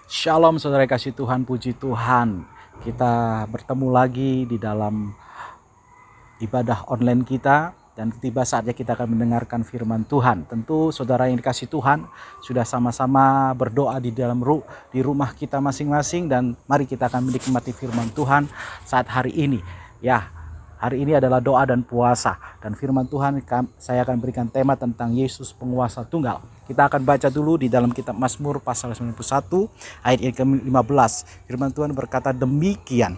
Shalom saudara kasih Tuhan, puji Tuhan. Kita bertemu lagi di dalam ibadah online kita dan tiba saatnya kita akan mendengarkan firman Tuhan. Tentu saudara yang dikasih Tuhan sudah sama-sama berdoa di rumah kita masing-masing dan mari kita akan menikmati firman Tuhan saat hari ini. Ya, hari ini adalah doa dan puasa dan firman Tuhan saya akan berikan tema tentang Yesus penguasa tunggal. Kita akan baca dulu di dalam kitab Mazmur pasal 91 ayat yang ke-15. Firman Tuhan berkata demikian.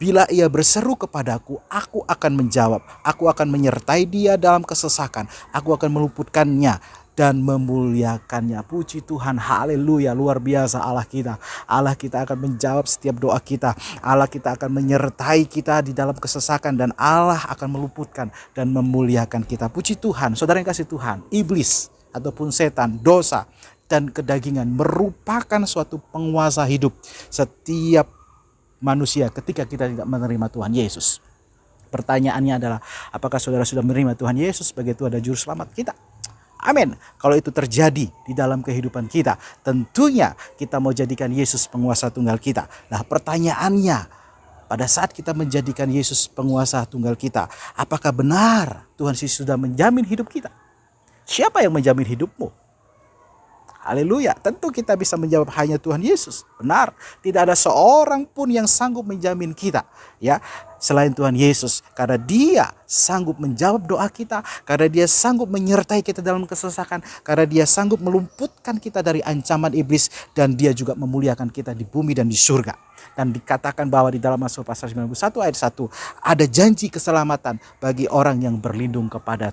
Bila ia berseru kepadaku, aku akan menjawab. Aku akan menyertai dia dalam kesesakan. Aku akan meluputkannya dan memuliakannya. Puji Tuhan, haleluya, luar biasa Allah kita. Allah kita akan menjawab setiap doa kita. Allah kita akan menyertai kita di dalam kesesakan dan Allah akan meluputkan dan memuliakan kita. Puji Tuhan, saudara yang kasih Tuhan, iblis ataupun setan, dosa dan kedagingan merupakan suatu penguasa hidup setiap manusia ketika kita tidak menerima Tuhan Yesus. Pertanyaannya adalah, apakah saudara sudah menerima Tuhan Yesus sebagai Tuhan dan Juru Selamat kita? Amin. Kalau itu terjadi di dalam kehidupan kita, tentunya kita mau jadikan Yesus penguasa tunggal kita. Nah, pertanyaannya, pada saat kita menjadikan Yesus penguasa tunggal kita, apakah benar Tuhan Yesus sudah menjamin hidup kita? Siapa yang menjamin hidupmu? Haleluya. Tentu kita bisa menjawab hanya Tuhan Yesus. Benar. Tidak ada seorang pun yang sanggup menjamin kita, ya, selain Tuhan Yesus. Karena Dia sanggup menjawab doa kita, karena Dia sanggup menyertai kita dalam kesesakan, karena Dia sanggup meluputkan kita dari ancaman iblis, dan Dia juga memuliakan kita di bumi dan di surga. Dan dikatakan bahwa di dalam Mazmur pasal 91 ayat 1 ada janji keselamatan bagi orang yang berlindung kepada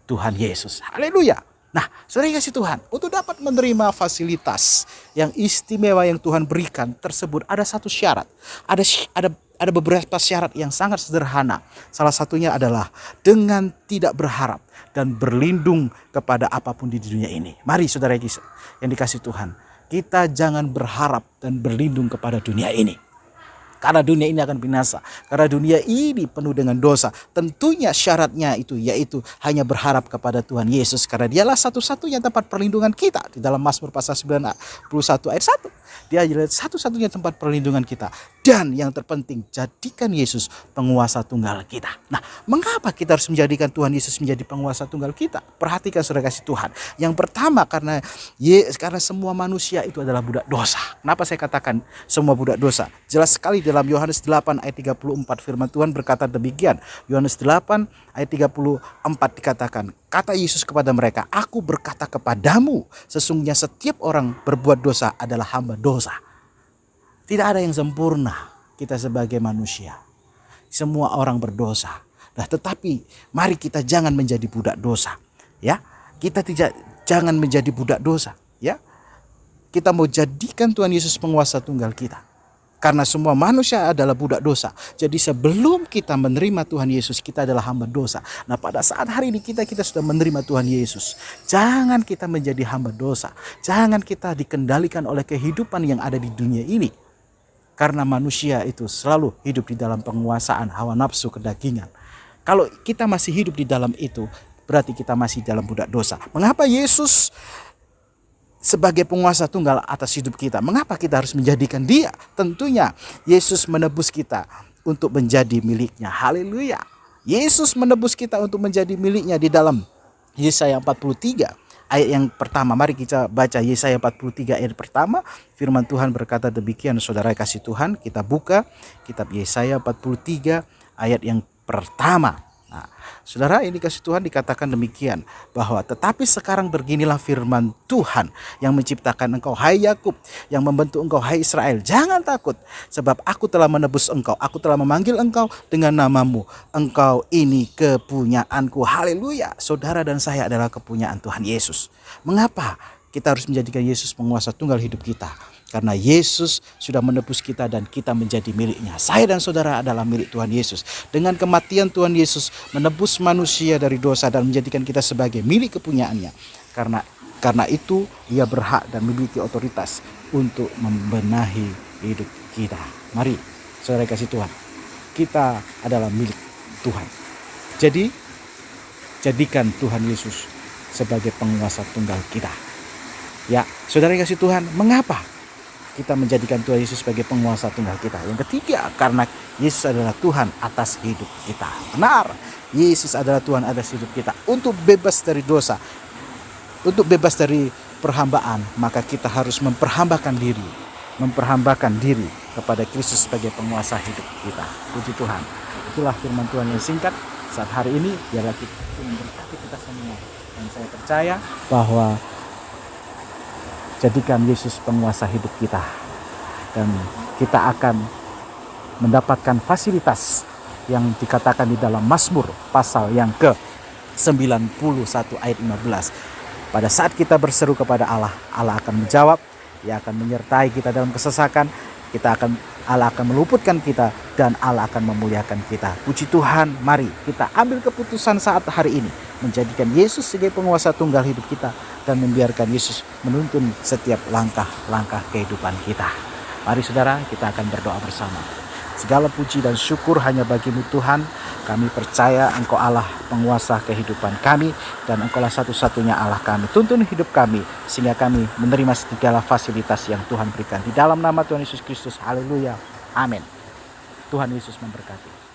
Tuhan Yesus. Haleluya. Nah, saudara yang kasih Tuhan, untuk dapat menerima fasilitas yang istimewa yang Tuhan berikan tersebut ada satu syarat. Ada beberapa syarat yang sangat sederhana. Salah satunya adalah dengan tidak berharap dan berlindung kepada apapun di dunia ini. Mari saudara yang dikasih Tuhan, kita jangan berharap dan berlindung kepada dunia ini. Karena dunia ini akan binasa. Karena dunia ini penuh dengan dosa. Tentunya syaratnya itu yaitu hanya berharap kepada Tuhan Yesus. Karena Dialah satu-satunya tempat perlindungan kita. Di dalam Mazmur pasal 91 ayat 1. Dia adalah satu-satunya tempat perlindungan kita. Dan yang terpenting, jadikan Yesus penguasa tunggal kita. Nah, mengapa kita harus menjadikan Tuhan Yesus menjadi penguasa tunggal kita? Perhatikan saudara kasih Tuhan. Yang pertama, karena semua manusia itu adalah budak dosa. Kenapa saya katakan semua budak dosa? Jelas sekali dalam Yohanes 8 ayat 34 firman Tuhan berkata demikian. Yohanes 8 ayat 34 dikatakan, kata Yesus kepada mereka, aku berkata kepadamu, sesungguhnya setiap orang berbuat dosa adalah hamba dosa. Tidak ada yang sempurna kita sebagai manusia. Semua orang berdosa. Nah, tetapi mari kita jangan menjadi budak dosa. Ya, kita jangan menjadi budak dosa. Ya, kita mau jadikan Tuhan Yesus penguasa tunggal kita. Karena semua manusia adalah budak dosa. Jadi sebelum kita menerima Tuhan Yesus, kita adalah hamba dosa. Nah, pada saat hari ini kita sudah menerima Tuhan Yesus. Jangan kita menjadi hamba dosa. Jangan kita dikendalikan oleh kehidupan yang ada di dunia ini. Karena manusia itu selalu hidup di dalam penguasaan hawa nafsu kedagingan. Kalau kita masih hidup di dalam itu, berarti kita masih dalam budak dosa. Mengapa Yesus sebagai penguasa tunggal atas hidup kita? Mengapa kita harus menjadikan Dia? Tentunya Yesus menebus kita untuk menjadi miliknya. Haleluya. Yesus menebus kita untuk menjadi miliknya di dalam Yesaya 43 ayat yang pertama. Mari kita baca Yesaya 43 ayat pertama. Firman Tuhan berkata demikian, saudara kasih Tuhan. Kita buka kitab Yesaya 43 ayat yang pertama. Nah, saudara ini kasih Tuhan dikatakan demikian, bahwa tetapi sekarang beginilah firman Tuhan yang menciptakan engkau hai Yakub, yang membentuk engkau hai Israel. Jangan takut, sebab aku telah menebus engkau, aku telah memanggil engkau dengan namamu. Engkau ini kepunyaanku. Haleluya. Saudara dan saya adalah kepunyaan Tuhan Yesus. Mengapa kita harus menjadikan Yesus penguasa tunggal hidup kita? Karena Yesus sudah menebus kita dan kita menjadi miliknya. Saya dan saudara adalah milik Tuhan Yesus. Dengan kematian Tuhan Yesus menebus manusia dari dosa dan menjadikan kita sebagai milik kepunyaannya. Karena itu Dia berhak dan memiliki otoritas untuk membenahi hidup kita. Mari saudara kasih Tuhan, kita adalah milik Tuhan. Jadi jadikan Tuhan Yesus sebagai penguasa tunggal kita. Ya, saudara kasih Tuhan, mengapa kita menjadikan Tuhan Yesus sebagai penguasa tunggal kita. Yang ketiga, karena Yesus adalah Tuhan atas hidup kita. Benar, Yesus adalah Tuhan atas hidup kita. Untuk bebas dari dosa, untuk bebas dari perhambaan, maka kita harus memperhambakan diri kepada Kristus sebagai penguasa hidup kita. Puji Tuhan. Itulah firman Tuhan yang singkat saat hari ini. Biarlah kita memberkati kita semua. Dan saya percaya bahwa jadikan Yesus penguasa hidup kita, dan kita akan mendapatkan fasilitas yang dikatakan di dalam Mazmur pasal yang ke-91 ayat 15. Pada saat kita berseru kepada Allah, Allah akan menjawab. Dia akan menyertai kita dalam kesesakan. Allah akan meluputkan kita, dan Allah akan memuliakan kita. Puji Tuhan, mari kita ambil keputusan saat hari ini menjadikan Yesus sebagai penguasa tunggal hidup kita, dan membiarkan Yesus menuntun setiap langkah-langkah kehidupan kita. Mari saudara, kita akan berdoa bersama. Segala puji dan syukur hanya bagi-Mu Tuhan. Kami percaya Engkau Allah penguasa kehidupan kami, dan Engkau lah satu-satunya Allah kami. Tuntun hidup kami sehingga kami menerima segala fasilitas yang Tuhan berikan. Di dalam nama Tuhan Yesus Kristus, haleluya, amin. Tuhan Yesus memberkati.